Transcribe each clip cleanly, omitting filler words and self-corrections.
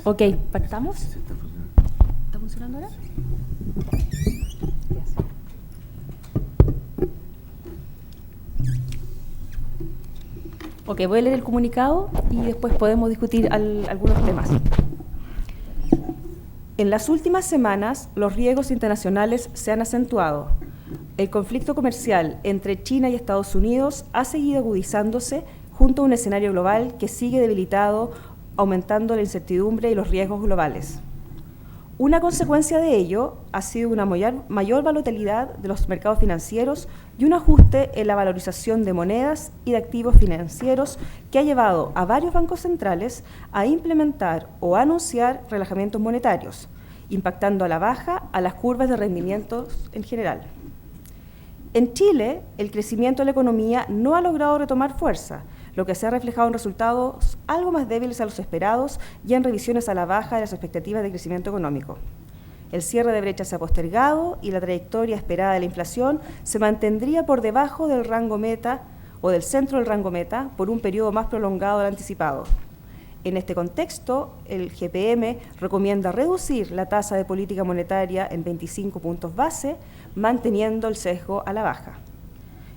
Ok, partamos. ¿Está funcionando ahora? Yes. Ok, voy a leer el comunicado y después podemos discutir algunos temas. En las últimas semanas, los riesgos internacionales se han acentuado. El conflicto comercial entre China y Estados Unidos ha seguido agudizándose junto a un escenario global que sigue debilitado, aumentando la incertidumbre y los riesgos globales. Una consecuencia de ello ha sido una mayor volatilidad de los mercados financieros y un ajuste en la valorización de monedas y de activos financieros que ha llevado a varios bancos centrales a implementar o anunciar relajamientos monetarios, impactando a la baja a las curvas de rendimientos en general. En Chile, el crecimiento de la economía no ha logrado retomar fuerza, lo que se ha reflejado en resultados algo más débiles a los esperados y en revisiones a la baja de las expectativas de crecimiento económico. El cierre de brechas se ha postergado y la trayectoria esperada de la inflación se mantendría por debajo del rango meta o del centro del rango meta por un periodo más prolongado del anticipado. En este contexto, el GPM recomienda reducir la tasa de política monetaria en 25 puntos base, manteniendo el sesgo a la baja.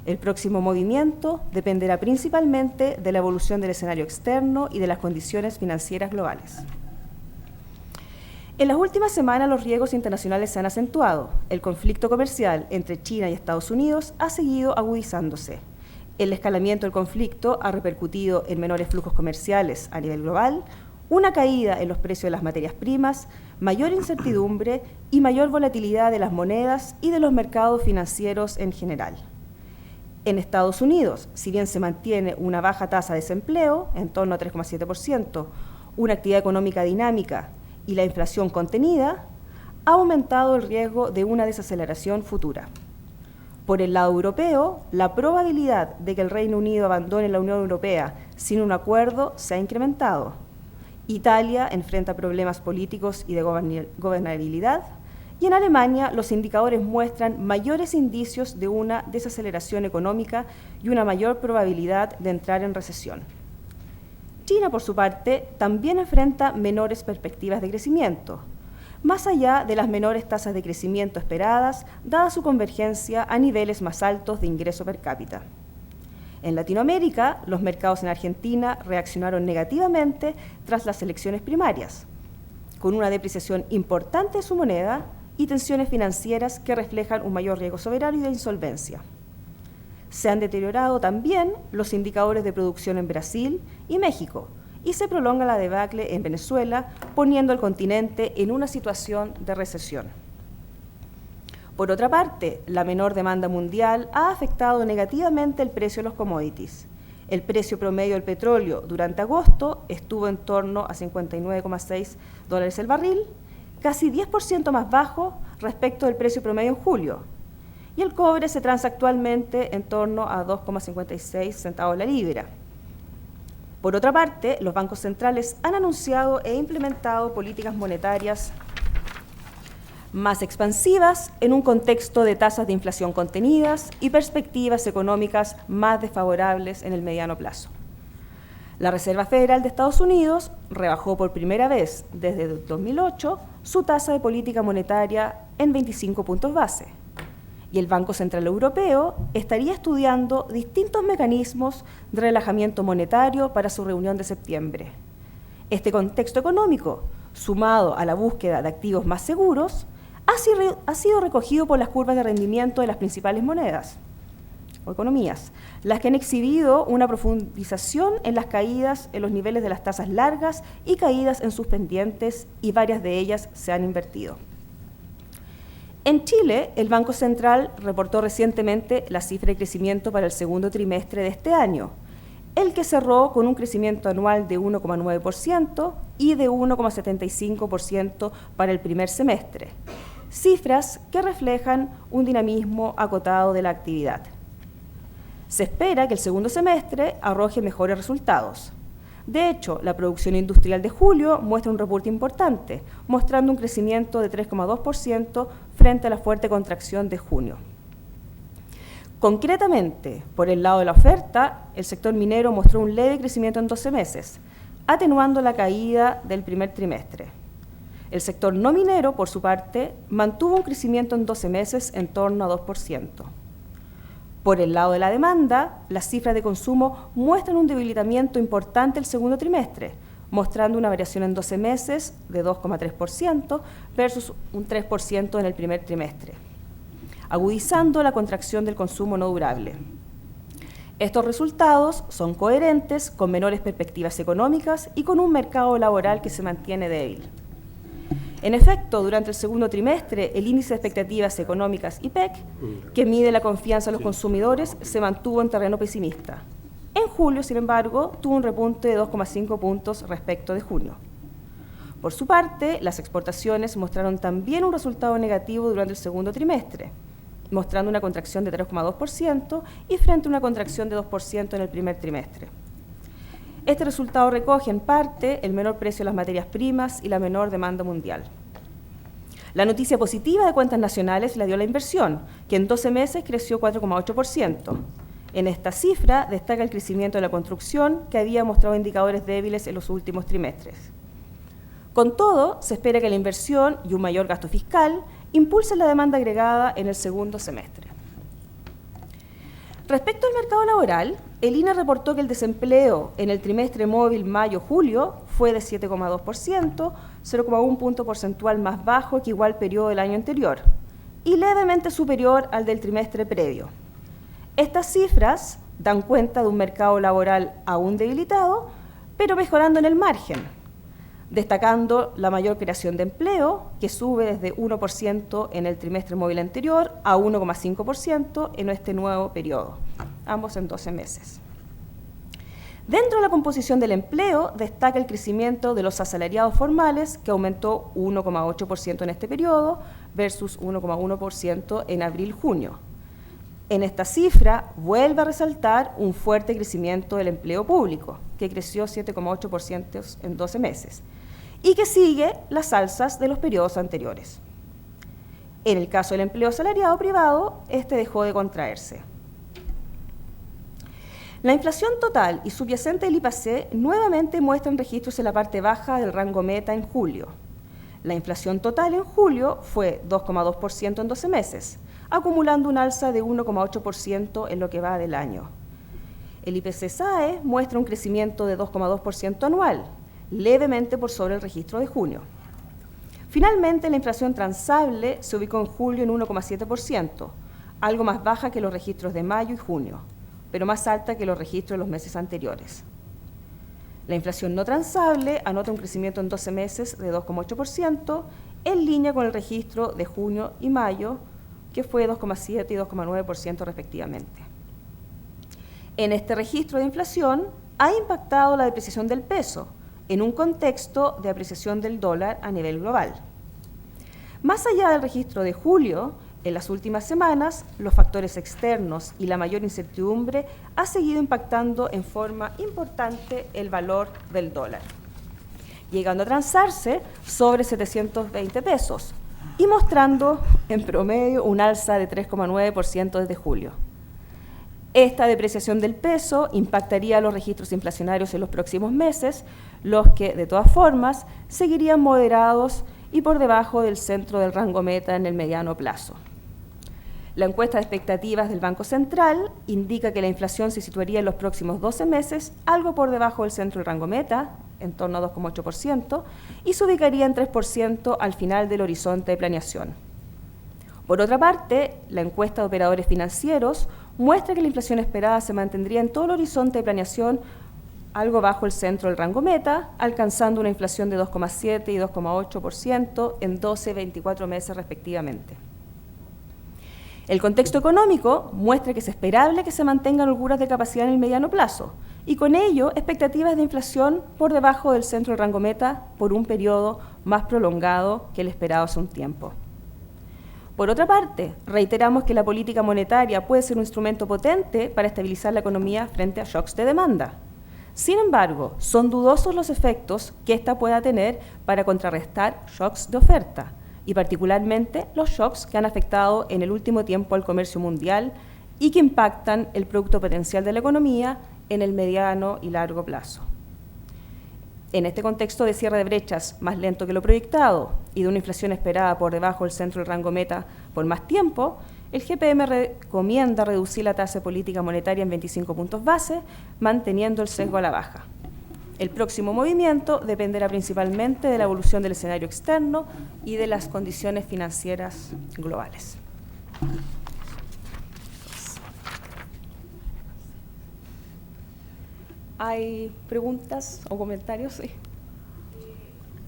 El próximo movimiento dependerá principalmente de la evolución del escenario externo y de las condiciones financieras globales. En las últimas semanas los riesgos internacionales se han acentuado. El conflicto comercial entre China y Estados Unidos ha seguido agudizándose. El escalamiento del conflicto ha repercutido en menores flujos comerciales a nivel global, una caída en los precios de las materias primas, mayor incertidumbre y mayor volatilidad de las monedas y de los mercados financieros en general. En Estados Unidos, si bien se mantiene una baja tasa de desempleo, en torno a 3,7%, una actividad económica dinámica y la inflación contenida, ha aumentado el riesgo de una desaceleración futura. Por el lado europeo, la probabilidad de que el Reino Unido abandone la Unión Europea sin un acuerdo se ha incrementado. Italia enfrenta problemas políticos y de gobernabilidad, y en Alemania los indicadores muestran mayores indicios de una desaceleración económica y una mayor probabilidad de entrar en recesión. China, por su parte, también enfrenta menores perspectivas de crecimiento, más allá de las menores tasas de crecimiento esperadas, dada su convergencia a niveles más altos de ingreso per cápita. En Latinoamérica, los mercados en Argentina reaccionaron negativamente tras las elecciones primarias, con una depreciación importante de su moneda y tensiones financieras que reflejan un mayor riesgo soberano y de insolvencia. Se han deteriorado también los indicadores de producción en Brasil y México, y se prolonga la debacle en Venezuela, poniendo al continente en una situación de recesión. Por otra parte, la menor demanda mundial ha afectado negativamente el precio de los commodities. El precio promedio del petróleo durante agosto estuvo en torno a $59,6 el barril, casi 10% más bajo respecto del precio promedio en julio. Y el cobre se transa actualmente en torno a 2,56 centavos la libra. Por otra parte, los bancos centrales han anunciado e implementado políticas monetarias más expansivas en un contexto de tasas de inflación contenidas y perspectivas económicas más desfavorables en el mediano plazo. La Reserva Federal de Estados Unidos rebajó por primera vez desde 2008 su tasa de política monetaria en 25 puntos base. Y el Banco Central Europeo estaría estudiando distintos mecanismos de relajamiento monetario para su reunión de septiembre. Este contexto económico, sumado a la búsqueda de activos más seguros, ha sido recogido por las curvas de rendimiento de las principales monedas o economías, las que han exhibido una profundización en las caídas en los niveles de las tasas largas y caídas en sus pendientes, y varias de ellas se han invertido. En Chile, el Banco Central reportó recientemente la cifra de crecimiento para el segundo trimestre de este año, el que cerró con un crecimiento anual de 1,9% y de 1,75% para el primer semestre, cifras que reflejan un dinamismo acotado de la actividad. Se espera que el segundo semestre arroje mejores resultados. De hecho, la producción industrial de julio muestra un repunte importante, mostrando un crecimiento de 3,2% frente a la fuerte contracción de junio. Concretamente, por el lado de la oferta, el sector minero mostró un leve crecimiento en 12 meses, atenuando la caída del primer trimestre. El sector no minero, por su parte, mantuvo un crecimiento en 12 meses en torno a 2%. Por el lado de la demanda, las cifras de consumo muestran un debilitamiento importante el segundo trimestre, mostrando una variación en 12 meses de 2,3% versus un 3% en el primer trimestre, agudizando la contracción del consumo no durable. Estos resultados son coherentes con menores perspectivas económicas y con un mercado laboral que se mantiene débil. En efecto, durante el segundo trimestre, el índice de expectativas económicas IPEC, que mide la confianza de los consumidores, se mantuvo en terreno pesimista. En julio, sin embargo, tuvo un repunte de 2,5 puntos respecto de junio. Por su parte, las exportaciones mostraron también un resultado negativo durante el segundo trimestre, mostrando una contracción de 3,2% y frente a una contracción de 2% en el primer trimestre. Este resultado recoge en parte el menor precio de las materias primas y la menor demanda mundial. La noticia positiva de cuentas nacionales la dio la inversión, que en 12 meses creció 4,8%. En esta cifra destaca el crecimiento de la construcción, que había mostrado indicadores débiles en los últimos trimestres. Con todo, se espera que la inversión y un mayor gasto fiscal impulsen la demanda agregada en el segundo semestre. Respecto al mercado laboral, el INE reportó que el desempleo en el trimestre móvil mayo-julio fue de 7,2%, 0,1 punto porcentual más bajo que igual periodo del año anterior, y levemente superior al del trimestre previo. Estas cifras dan cuenta de un mercado laboral aún debilitado, pero mejorando en el margen, destacando la mayor creación de empleo, que sube desde 1% en el trimestre móvil anterior a 1,5% en este nuevo periodo, ambos en 12 meses. Dentro de la composición del empleo, destaca el crecimiento de los asalariados formales, que aumentó 1,8% en este periodo versus 1,1% en abril-junio. En esta cifra vuelve a resaltar un fuerte crecimiento del empleo público, que creció 7,8% en 12 meses, y que sigue las alzas de los periodos anteriores. En el caso del empleo asalariado privado, este dejó de contraerse. La inflación total y subyacente del IPC nuevamente muestran registros en la parte baja del rango meta en julio. La inflación total en julio fue 2,2% en 12 meses, acumulando un alza de 1,8% en lo que va del año. El IPC-SAE muestra un crecimiento de 2,2% anual, levemente por sobre el registro de junio. Finalmente, la inflación transable se ubicó en julio en 1,7%, algo más baja que los registros de mayo y junio, pero más alta que los registros de los meses anteriores. La inflación no transable anota un crecimiento en 12 meses de 2,8%, en línea con el registro de junio y mayo, que fue 2,7 y 2,9% respectivamente. En este registro de inflación ha impactado la depreciación del peso, en un contexto de apreciación del dólar a nivel global. Más allá del registro de julio, en las últimas semanas, los factores externos y la mayor incertidumbre ha seguido impactando en forma importante el valor del dólar, llegando a transarse sobre 720 pesos y mostrando en promedio un alza de 3,9% desde julio. Esta depreciación del peso impactaría los registros inflacionarios en los próximos meses, los que, de todas formas, seguirían moderados y por debajo del centro del rango meta en el mediano plazo. La encuesta de expectativas del Banco Central indica que la inflación se situaría en los próximos 12 meses algo por debajo del centro del rango meta, en torno a 2,8%, y se ubicaría en 3% al final del horizonte de planeación. Por otra parte, la encuesta de operadores financieros muestra que la inflación esperada se mantendría en todo el horizonte de planeación algo bajo el centro del rango meta, alcanzando una inflación de 2,7 y 2,8% en 12 y 24 meses respectivamente. El contexto económico muestra que es esperable que se mantengan holguras de capacidad en el mediano plazo y con ello expectativas de inflación por debajo del centro del rango meta por un periodo más prolongado que el esperado hace un tiempo. Por otra parte, reiteramos que la política monetaria puede ser un instrumento potente para estabilizar la economía frente a shocks de demanda. Sin embargo, son dudosos los efectos que ésta pueda tener para contrarrestar shocks de oferta, y particularmente los shocks que han afectado en el último tiempo al comercio mundial y que impactan el producto potencial de la economía en el mediano y largo plazo. En este contexto de cierre de brechas más lento que lo proyectado y de una inflación esperada por debajo del centro del rango meta por más tiempo, el GPM recomienda reducir la tasa de política monetaria en 25 puntos base, manteniendo el sesgo a la baja. El próximo movimiento dependerá principalmente de la evolución del escenario externo y de las condiciones financieras globales. ¿Hay preguntas o comentarios? Sí.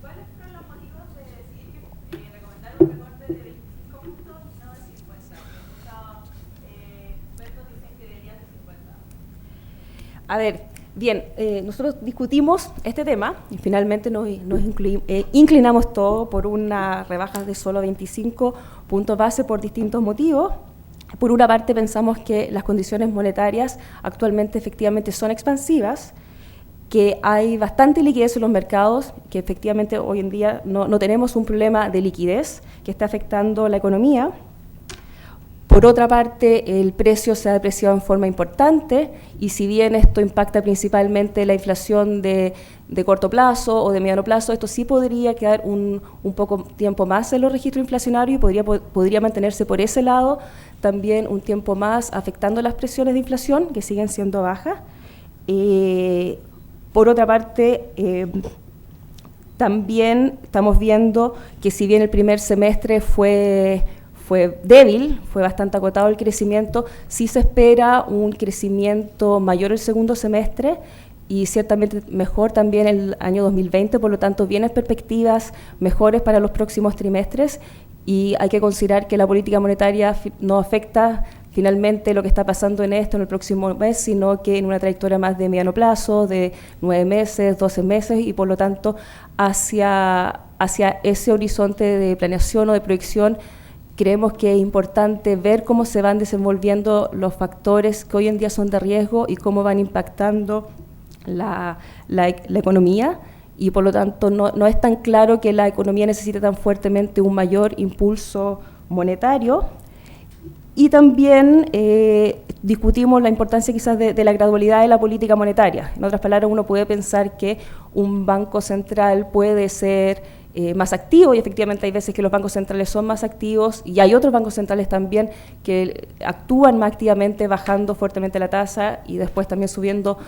¿Cuáles fueron los motivos de decidir recomendar un recorte de 25 puntos y no de 50? Expertos dicen que debería ser 50. A ver, bien, nosotros discutimos este tema y finalmente nos inclinamos todo por una rebaja de solo 25 puntos base por distintos motivos. Por una parte, pensamos que las condiciones monetarias actualmente efectivamente son expansivas, que hay bastante liquidez en los mercados, que efectivamente hoy en día no tenemos un problema de liquidez que está afectando la economía. Por otra parte, el precio se ha depreciado en forma importante y si bien esto impacta principalmente la inflación de corto plazo o de mediano plazo, esto sí podría quedar un poco tiempo más en los registros inflacionarios y podría mantenerse por ese lado también un tiempo más afectando las presiones de inflación que siguen siendo bajas. Por otra parte, también estamos viendo que si bien el primer semestre fue débil, fue bastante acotado el crecimiento, sí se espera un crecimiento mayor el segundo semestre y ciertamente mejor también el año 2020, por lo tanto vienen perspectivas mejores para los próximos trimestres y hay que considerar que la política monetaria no afecta finalmente lo que está pasando en el próximo mes, sino que en una trayectoria más de mediano plazo, de 9 meses, 12 meses y por lo tanto hacia ese horizonte de planeación o de proyección. Creemos que es importante ver cómo se van desenvolviendo los factores que hoy en día son de riesgo y cómo van impactando la economía y por lo tanto no es tan claro que la economía necesite tan fuertemente un mayor impulso monetario. Y también discutimos la importancia quizás de la gradualidad de la política monetaria. En otras palabras, uno puede pensar que un banco central puede ser más activo y efectivamente hay veces que los bancos centrales son más activos y hay otros bancos centrales también que actúan más activamente bajando fuertemente la tasa y después también subiendo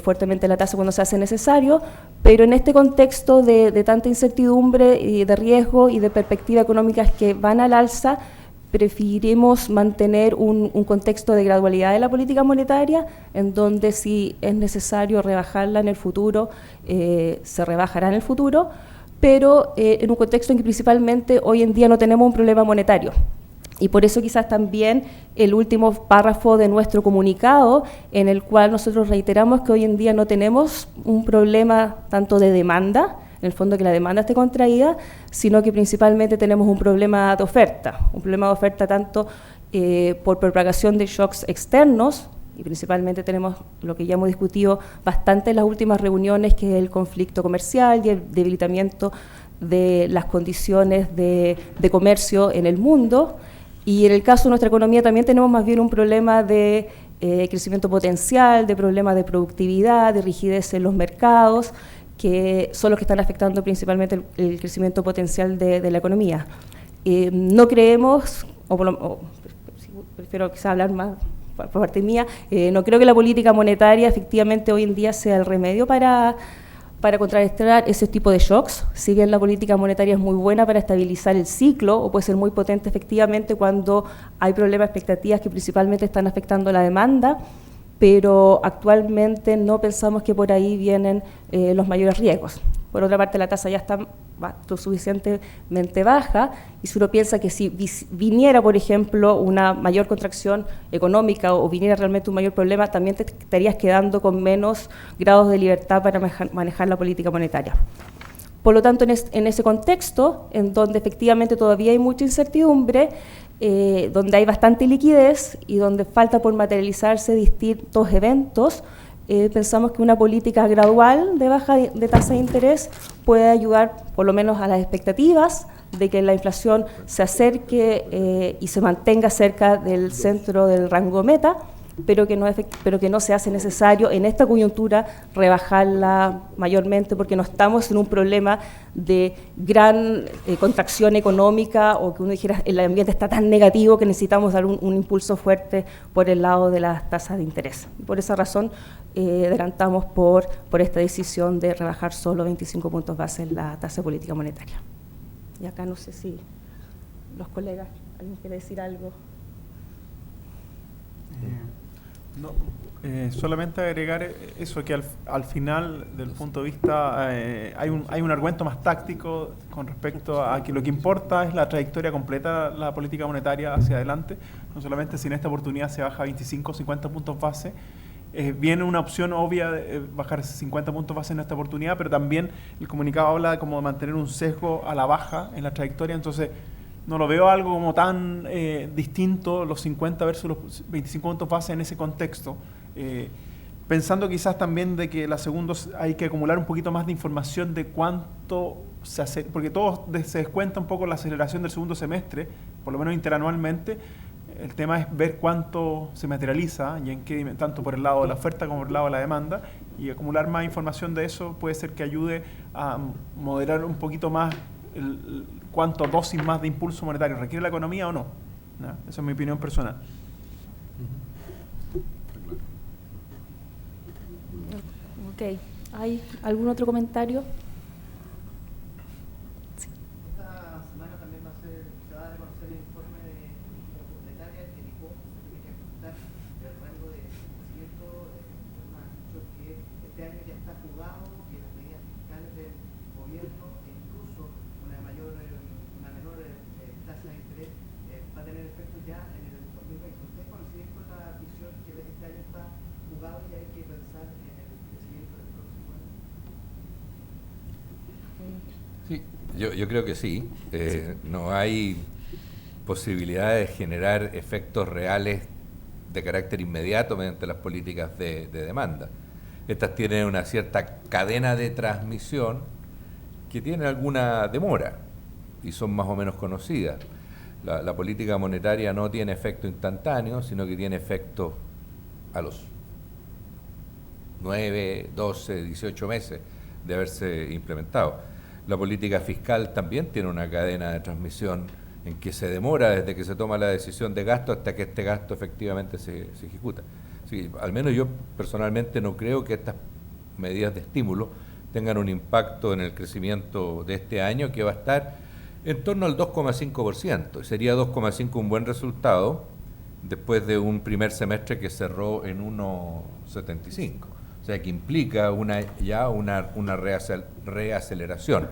fuertemente la tasa cuando se hace necesario, pero en este contexto de tanta incertidumbre y de riesgo y de perspectivas económicas que van al alza, preferimos mantener un contexto de gradualidad de la política monetaria, en donde si es necesario rebajarla en el futuro, se rebajará en el futuro, pero en un contexto en que principalmente hoy en día no tenemos un problema monetario. Y por eso quizás también el último párrafo de nuestro comunicado, en el cual nosotros reiteramos que hoy en día no tenemos un problema tanto de demanda, en el fondo que la demanda esté contraída, sino que principalmente tenemos un problema de oferta tanto por propagación de shocks externos, y principalmente tenemos lo que ya hemos discutido bastante en las últimas reuniones, que es el conflicto comercial y el debilitamiento de las condiciones de comercio en el mundo. Y en el caso de nuestra economía también tenemos más bien un problema de crecimiento potencial, de problemas de productividad, de rigidez en los mercados, que son los que están afectando principalmente el crecimiento potencial de la economía. No creemos, prefiero quizás hablar más por parte mía, no creo que la política monetaria efectivamente hoy en día sea el remedio para contrarrestar ese tipo de shocks. Si bien la política monetaria es muy buena para estabilizar el ciclo, o puede ser muy potente efectivamente cuando hay problemas, expectativas que principalmente están afectando la demanda, pero actualmente no pensamos que por ahí vienen los mayores riesgos. Por otra parte, la tasa ya está lo suficientemente baja, y si uno piensa que si viniera, por ejemplo, una mayor contracción económica o viniera realmente un mayor problema, también te estarías quedando con menos grados de libertad para manejar la política monetaria. Por lo tanto, en ese contexto, en donde efectivamente todavía hay mucha incertidumbre, donde hay bastante liquidez y donde falta por materializarse distintos eventos, pensamos que una política gradual de baja de tasa de interés puede ayudar por lo menos a las expectativas de que la inflación se acerque y se mantenga cerca del centro del rango meta, pero que no se hace necesario en esta coyuntura rebajarla mayormente, porque no estamos en un problema de gran contracción económica, o que uno dijera el ambiente está tan negativo que necesitamos dar un impulso fuerte por el lado de las tasas de interés. Por esa razón adelantamos por esta decisión de rebajar solo 25 puntos base en la tasa de política monetaria. Y acá no sé si los colegas, ¿alguien quiere decir algo? No, solamente agregar eso, que al final, del punto de vista, hay un argumento más táctico con respecto a que lo que importa es la trayectoria completa de la política monetaria hacia adelante, no solamente si en esta oportunidad se baja 25 o 50 puntos base. Viene una opción obvia de bajar 50 puntos base en esta oportunidad, pero también el comunicado habla de como mantener un sesgo a la baja en la trayectoria, entonces no lo veo algo como tan distinto los 50 versus los 25 puntos base en ese contexto. Pensando quizás también de que la segunda hay que acumular un poquito más de información de cuánto se hace, porque todo se descuenta un poco la aceleración del segundo semestre, por lo menos interanualmente. El tema es ver cuánto se materializa y en qué, tanto por el lado de la oferta como por el lado de la demanda, y acumular más información de eso puede ser que ayude a moderar un poquito más cuánto dosis más de impulso monetario requiere la economía o no. ¿No? Esa es mi opinión personal. Ok, ¿hay algún otro comentario? Sí. Esta semana también se va a reconocer el informe de política monetaria que dijo que tiene que ajustar el rango de crecimiento. Además, ha dicho que este año ya está jugado, que las medidas fiscales del gobierno e incluso una menor tasa de interés va a tener efecto ya en el 2020. ¿Ustedes coinciden con la visión que este año está jugado y hay que pensar en el crecimiento del próximo año? Sí, yo creo que sí. No hay posibilidad de generar efectos reales de carácter inmediato mediante las políticas de demanda. Estas tienen una cierta cadena de transmisión que tiene alguna demora y son más o menos conocidas. La política monetaria no tiene efecto instantáneo, sino que tiene efecto a los 9, 12, 18 meses de haberse implementado. La política fiscal también tiene una cadena de transmisión en que se demora desde que se toma la decisión de gasto hasta que este gasto efectivamente se ejecuta. Sí, al menos yo personalmente no creo que estas medidas de estímulo tengan un impacto en el crecimiento de este año, que va a estar en torno al 2,5%. Sería 2,5 un buen resultado después de un primer semestre que cerró en 1,75. O sea, que implica una reaceleración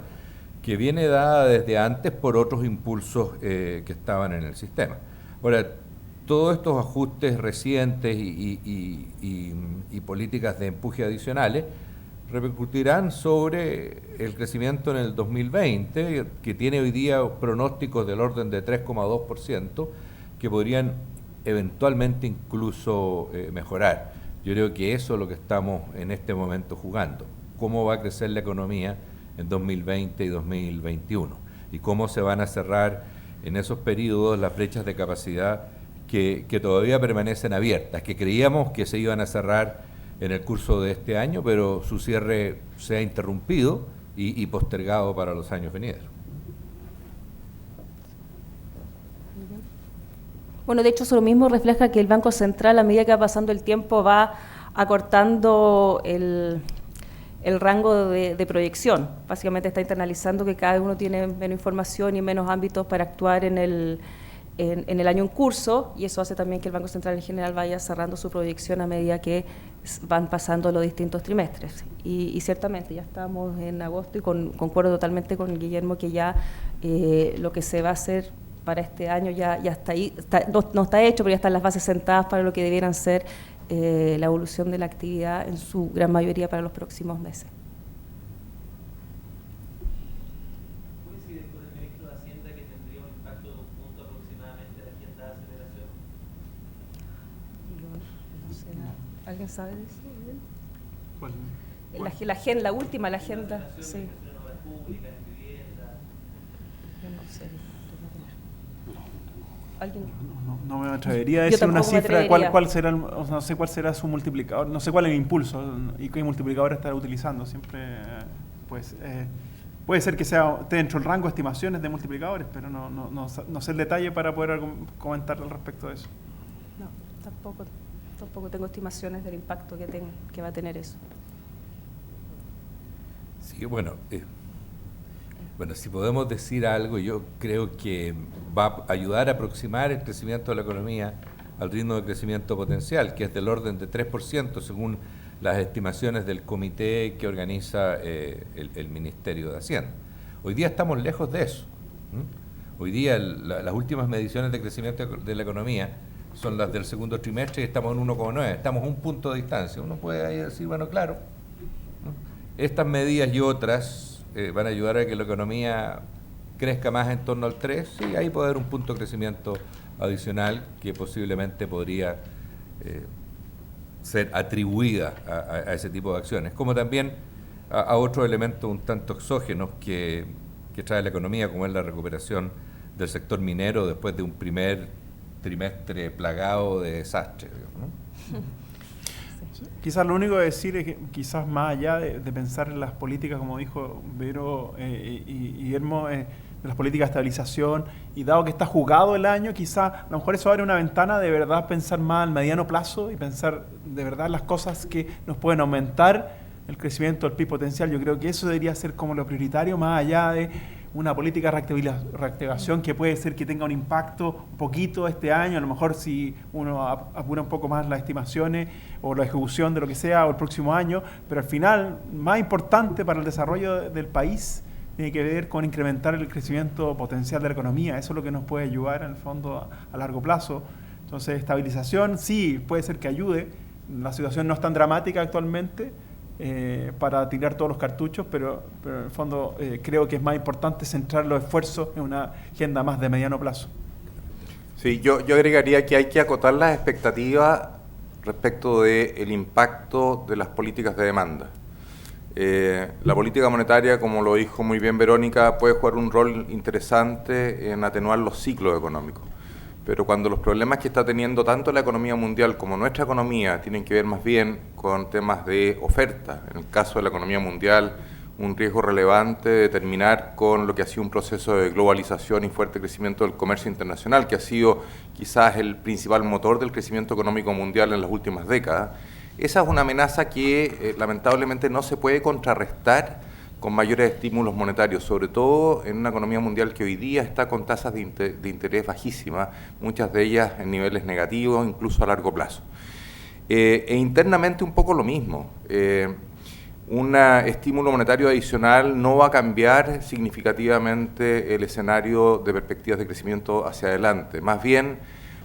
que viene dada desde antes por otros impulsos que estaban en el sistema. Ahora, todos estos ajustes recientes y políticas de empuje adicionales repercutirán sobre el crecimiento en el 2020, que tiene hoy día pronósticos del orden de 3,2%, que podrían eventualmente incluso mejorar. Yo creo que eso es lo que estamos en este momento jugando. Cómo va a crecer la economía en 2020 y 2021 y cómo se van a cerrar en esos periodos las brechas de capacidad que todavía permanecen abiertas, que creíamos que se iban a cerrar en el curso de este año, pero su cierre se ha interrumpido y postergado para los años venideros. Bueno, de hecho eso lo mismo refleja que el Banco Central, a medida que va pasando el tiempo, va acortando el rango de proyección. Básicamente está internalizando que cada uno tiene menos información y menos ámbitos para actuar en el año en curso, y eso hace también que el Banco Central en general vaya cerrando su proyección a medida que van pasando los distintos trimestres. Y ciertamente ya estamos en agosto y concuerdo totalmente con Guillermo que ya lo que se va a hacer para este año ya está ahí, no está hecho, pero ya están las bases sentadas para lo que debieran ser la evolución de la actividad en su gran mayoría para los próximos meses. ¿Coincide con el ministro de Hacienda que tendría un impacto de 1 punto aproximadamente en la agenda de aceleración? No sé, ¿alguien sabe de eso? ¿Cuál? La última, la agenda. Sí. En obras públicas, en vivienda. Yo no sé. ¿Alguien? No me atrevería a Yo decir una tampoco me cifra de atrevería. cuál será, o sea, no sé cuál será su multiplicador, no sé cuál es el impulso y qué multiplicador estará utilizando. Siempre, pues, puede ser que esté dentro del rango de estimaciones de multiplicadores, pero no sé el detalle para poder comentar al respecto de eso. No, tampoco tengo estimaciones del impacto que va a tener eso. Sí, bueno, si podemos decir algo, yo creo que va a ayudar a aproximar el crecimiento de la economía al ritmo de crecimiento potencial, que es del orden de 3% según las estimaciones del comité que organiza el Ministerio de Hacienda. Hoy día estamos lejos de eso. Hoy día las últimas mediciones de crecimiento de la economía son las del segundo trimestre y estamos en 1,9, estamos a un punto de distancia. Uno puede ahí decir, bueno, claro, estas medidas y otras van a ayudar a que la economía crezca más en torno al 3, sí, ahí puede haber un punto de crecimiento adicional que posiblemente podría ser atribuida a ese tipo de acciones, como también a otros elementos un tanto exógenos que trae la economía, como es la recuperación del sector minero después de un primer trimestre plagado de desastre, ¿no? Quizás lo único que decir es que quizás más allá de pensar en las políticas, como dijo Vero y Guillermo, de las políticas de estabilización, y dado que está jugado el año, quizás a lo mejor eso abre una ventana de verdad pensar más al mediano plazo y pensar de verdad las cosas que nos pueden aumentar el crecimiento del PIB potencial. Yo creo que eso debería ser como lo prioritario, más allá de una política de reactivación que puede ser que tenga un impacto un poquito este año, a lo mejor si uno apura un poco más las estimaciones o la ejecución de lo que sea o el próximo año, pero al final, más importante para el desarrollo del país tiene que ver con incrementar el crecimiento potencial de la economía. Eso es lo que nos puede ayudar en el fondo a largo plazo. Entonces, estabilización sí puede ser que ayude. La situación no es tan dramática actualmente para tirar todos los cartuchos, pero en el fondo creo que es más importante centrar los esfuerzos en una agenda más de mediano plazo. Sí, yo agregaría que hay que acotar las expectativas respecto del impacto de las políticas de demanda. La política monetaria, como lo dijo muy bien Verónica, puede jugar un rol interesante en atenuar los ciclos económicos. Pero cuando los problemas que está teniendo tanto la economía mundial como nuestra economía tienen que ver más bien con temas de oferta, en el caso de la economía mundial, un riesgo relevante de terminar con lo que ha sido un proceso de globalización y fuerte crecimiento del comercio internacional, que ha sido quizás el principal motor del crecimiento económico mundial en las últimas décadas. Esa es una amenaza que lamentablemente no se puede contrarrestar con mayores estímulos monetarios, sobre todo en una economía mundial que hoy día está con tasas de interés bajísimas, muchas de ellas en niveles negativos, incluso a largo plazo. E internamente un poco lo mismo. Un estímulo monetario adicional no va a cambiar significativamente el escenario de perspectivas de crecimiento hacia adelante. Más bien,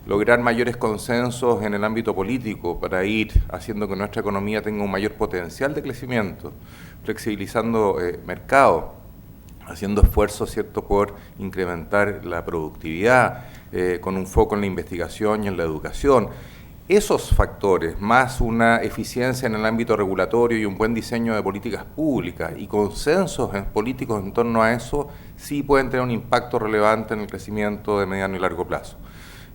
lograr mayores consensos en el ámbito político para ir haciendo que nuestra economía tenga un mayor potencial de crecimiento, flexibilizando mercados, haciendo esfuerzos, ¿cierto?, por incrementar la productividad, con un foco en la investigación y en la educación. Esos factores, más una eficiencia en el ámbito regulatorio y un buen diseño de políticas públicas y consensos políticos en torno a eso, sí pueden tener un impacto relevante en el crecimiento de mediano y largo plazo.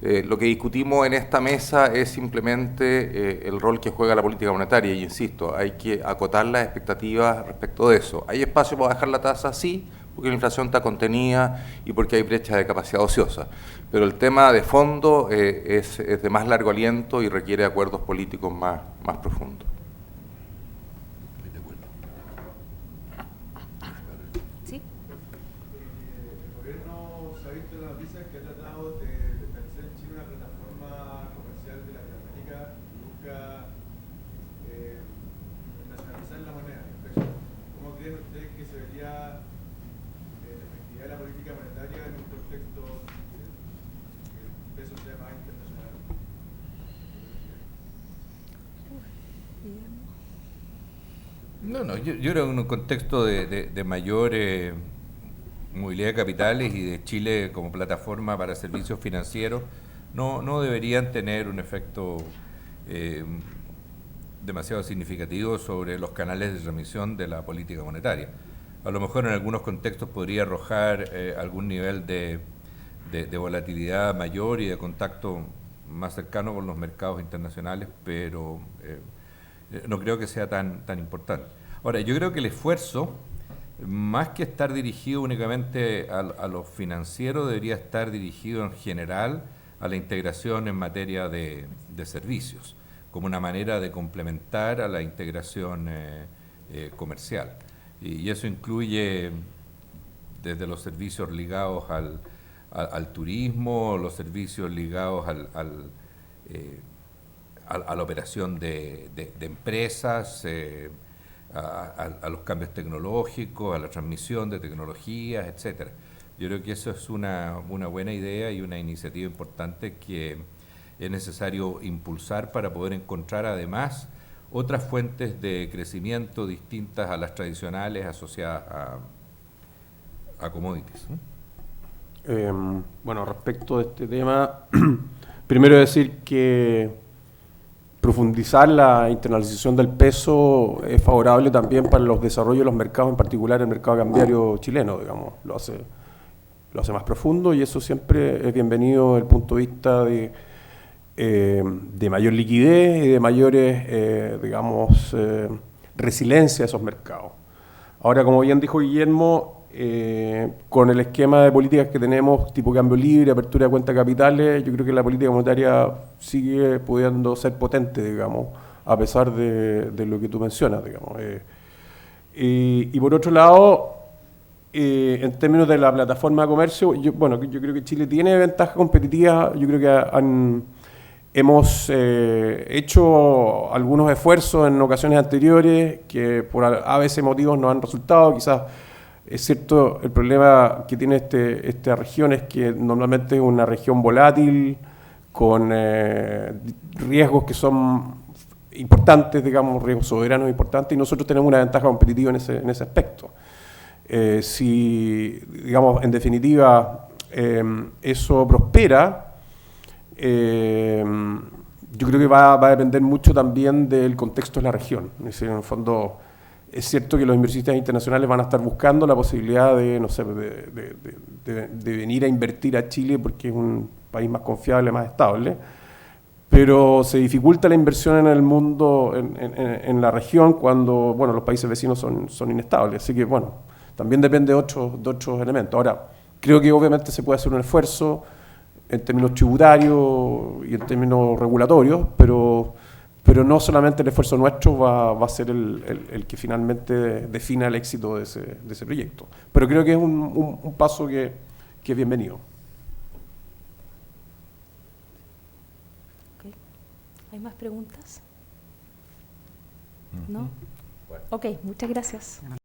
Lo que discutimos en esta mesa es simplemente el rol que juega la política monetaria, y insisto, hay que acotar las expectativas respecto de eso. ¿Hay espacio para bajar la tasa? Sí, porque la inflación está contenida y porque hay brecha de capacidad ociosa. Pero el tema de fondo es de más largo aliento y requiere acuerdos políticos más profundos. ¿Sí? El gobierno se ha visto en las noticias que ha tratado de establecer en Chile una plataforma comercial de Latinoamérica que busca nacionalizar la moneda, el peso. ¿Cómo creen ustedes que se vería la efectividad de la política monetaria en un contexto que el peso sea más internacional? No, yo creo que en un contexto de mayor movilidad de capitales y de Chile como plataforma para servicios financieros, no deberían tener un efecto demasiado significativo sobre los canales de transmisión de la política monetaria. A lo mejor en algunos contextos podría arrojar algún nivel de de volatilidad mayor y de contacto más cercano con los mercados internacionales, pero no creo que sea tan importante. Ahora, yo creo que el esfuerzo, más que estar dirigido únicamente a lo financiero, debería estar dirigido en general a la integración en materia de servicios, como una manera de complementar a la integración comercial. Y eso incluye desde los servicios ligados al turismo, los servicios ligados a la operación de empresas, a los cambios tecnológicos, a la transmisión de tecnologías, etcétera. Yo creo que eso es una buena idea y una iniciativa importante que es necesario impulsar para poder encontrar además otras fuentes de crecimiento distintas a las tradicionales asociadas a commodities. Bueno, respecto de este tema, primero decir que profundizar la internalización del peso es favorable también para los desarrollos de los mercados, en particular el mercado cambiario chileno, digamos, lo hace más profundo y eso siempre es bienvenido desde el punto de vista de mayor liquidez y de mayores, resiliencia a esos mercados. Ahora, como bien dijo Guillermo, con el esquema de políticas que tenemos, tipo cambio libre, apertura de cuentas capitales, yo creo que la política monetaria sigue pudiendo ser potente, digamos, a pesar de lo que tú mencionas, digamos. Y por otro lado, en términos de la plataforma de comercio, yo creo que Chile tiene ventaja competitiva. Yo creo que hemos hecho algunos esfuerzos en ocasiones anteriores que por a veces motivos no han resultado. Quizás es cierto, el problema que tiene esta región es que normalmente es una región volátil, con riesgos que son importantes, digamos, riesgos soberanos importantes, y nosotros tenemos una ventaja competitiva en ese aspecto. Si, digamos, en definitiva, eso prospera, yo creo que va a depender mucho también del contexto de la región. Es decir, en el fondo, es cierto que los inversionistas internacionales van a estar buscando la posibilidad de, no sé, de venir a invertir a Chile porque es un país más confiable, más estable, pero se dificulta la inversión en el mundo, en la región, cuando, bueno, los países vecinos son inestables. Así que, bueno, también depende de otros elementos. Ahora, creo que obviamente se puede hacer un esfuerzo en términos tributarios y en términos regulatorios, pero no solamente el esfuerzo nuestro va a ser el que finalmente defina el éxito de ese proyecto. Pero creo que es un paso que es bienvenido. Okay. ¿Hay más preguntas? ¿No? Ok, muchas gracias.